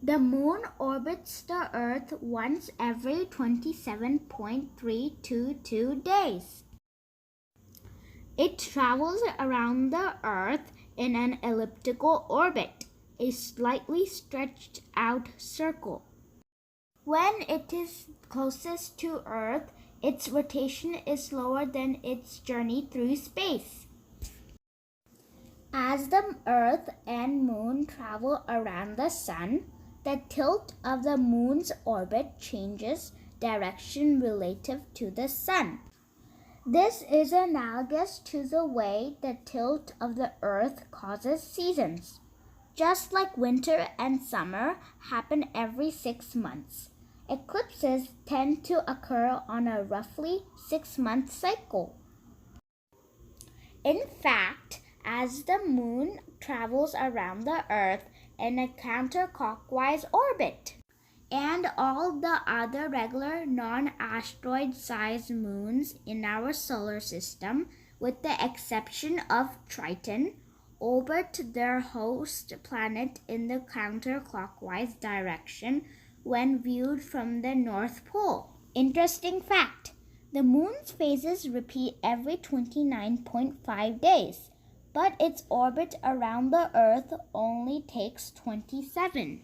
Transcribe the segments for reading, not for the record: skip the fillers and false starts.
The moon orbits the Earth once every 27.322 days. It travels around the Earth in an elliptical orbit, a slightly stretched out circle. When it is closest to Earth, its rotation is slower than its journey through space. As the Earth and Moon travel around the Sun, the tilt of the Moon's orbit changes direction relative to the Sun. This is analogous to the way the tilt of the Earth causes seasons. Just like winter and summer happen every 6 months, eclipses tend to occur on a roughly 6-month cycle. In fact, as the Moon travels around the Earth in a counterclockwise orbit, and all the other regular non-asteroid-sized moons in our solar system, with the exception of Triton, orbit their host planet in the counterclockwise direction when viewed from the North Pole. Interesting fact, the Moon's phases repeat every 29.5 days, but its orbit around the Earth only takes 27.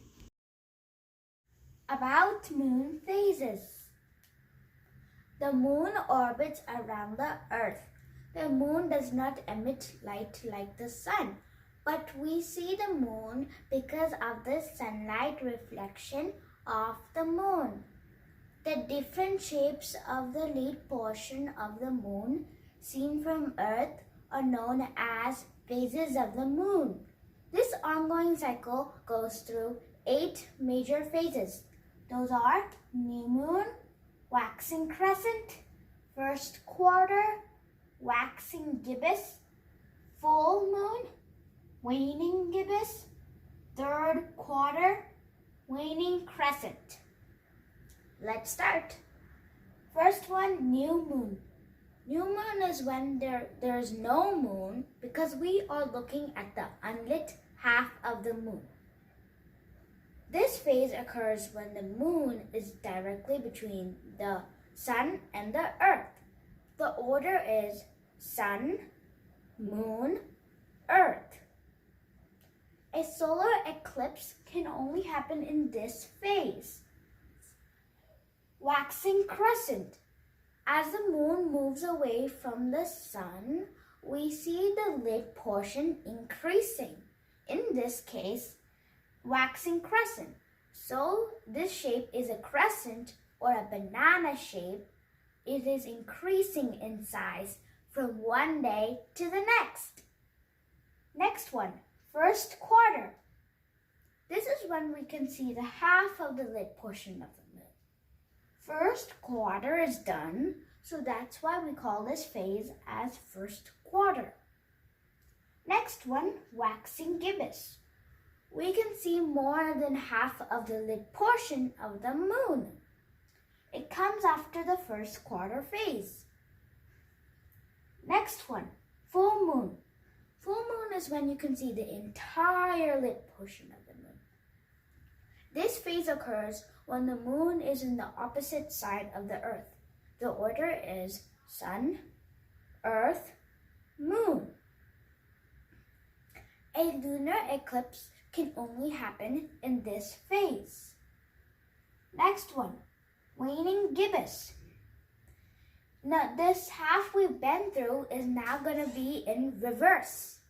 About moon phases. The moon orbits around the Earth. The moon does not emit light like the sun, but we see the moon because of the sunlight reflection of the moon. The different shapes of the lead portion of the moon seen from Earth are known as phases of the moon. This ongoing cycle goes through 8 major phases. Those are new moon, waxing crescent, first quarter, waxing gibbous, full moon, waning gibbous, third quarter, waning crescent. Let's start. First one, new moon. New moon is when there's no moon because we are looking at the unlit half of the moon. This phase occurs when the moon is directly between the sun and the earth. The order is sun, moon, earth. A solar eclipse can only happen in this phase. Waxing crescent. As the moon moves away from the sun, we see the lid portion increasing. In this case, waxing crescent. So this shape is a crescent or a banana shape. It is increasing in size from one day to the next. Next one, first quarter. This is when we can see the half of the lid portion of the moon. First quarter is done, so that's why we call this phase as first quarter. Next one, waxing gibbous. We can see more than half of the lid portion of the moon. It comes after the first quarter phase. Next one, full moon. Full moon is when you can see the entire lid portion of the moon. This phase occurs when the moon is in the opposite side of the earth. The order is sun, earth, moon. A lunar eclipse can only happen in this phase. Next one, waning gibbous. Now this half we've been through is now going to be in reverse.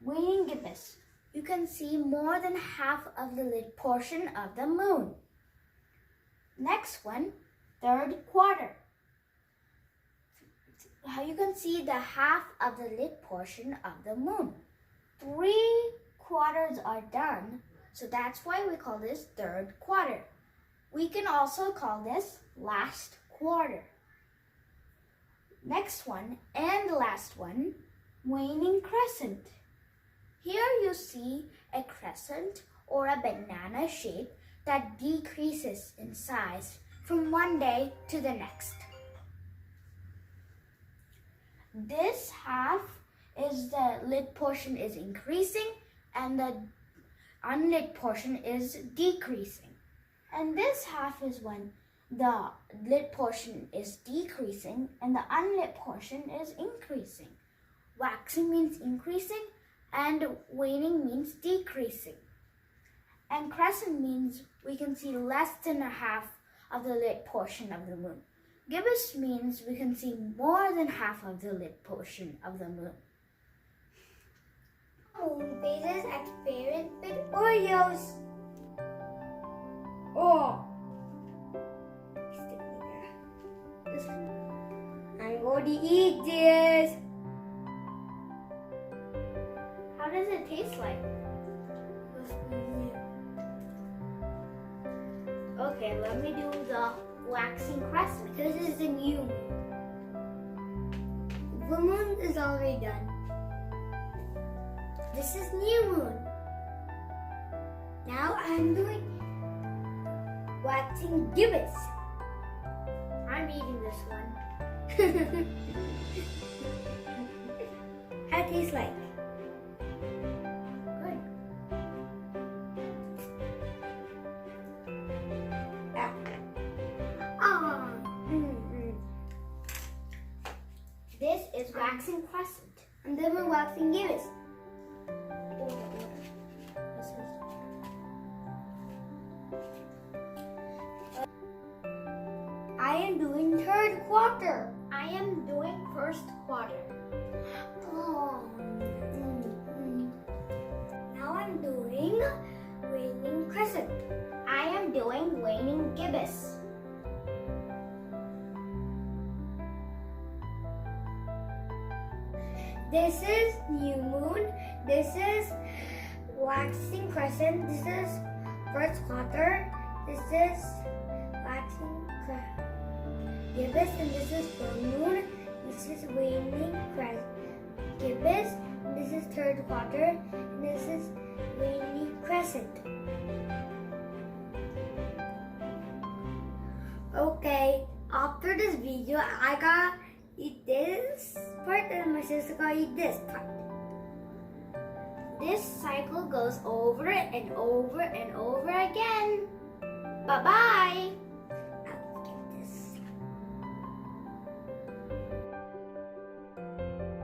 Waning gibbous. You can see more than half of the lid portion of the moon. Next one, third quarter. How you can see the half of the lid portion of the moon. 3 quarters are done, so that's why we call this third quarter. We can also call this last quarter. Next one and the last one, waning crescent. Here you see a crescent or a banana shape that decreases in size from one day to the next. This half is the lid portion is increasing and the unlit portion is decreasing. And this half is when the lit portion is decreasing and the unlit portion is increasing. Waxing means increasing and waning means decreasing. And crescent means we can see less than a half of the lit portion of the moon. Gibbous means we can see more than half of the lit portion of the moon. Moon phases experiment with Oreos. Oh, I'm going to eat this. How does it taste like? Okay, let me do the waxing crescent. This is the new moon. The moon is already done. This is new moon. Now I'm doing waxing gibbous. I'm eating this one. How it tastes like? Good. This is waxing crescent. And then we're waxing gibbous. I am doing third quarter. I am doing first quarter. Now I'm doing waning crescent. I am doing waning gibbous. This is new moon. This is waxing crescent. This is first quarter. This is waxing gibbous, and this is full moon. This is waning gibbous. And this is third quarter. And this is waning crescent. Okay, after this video, I gotta eat this part, and my sister gotta eat this part. This cycle goes over and over and over again. Bye-bye.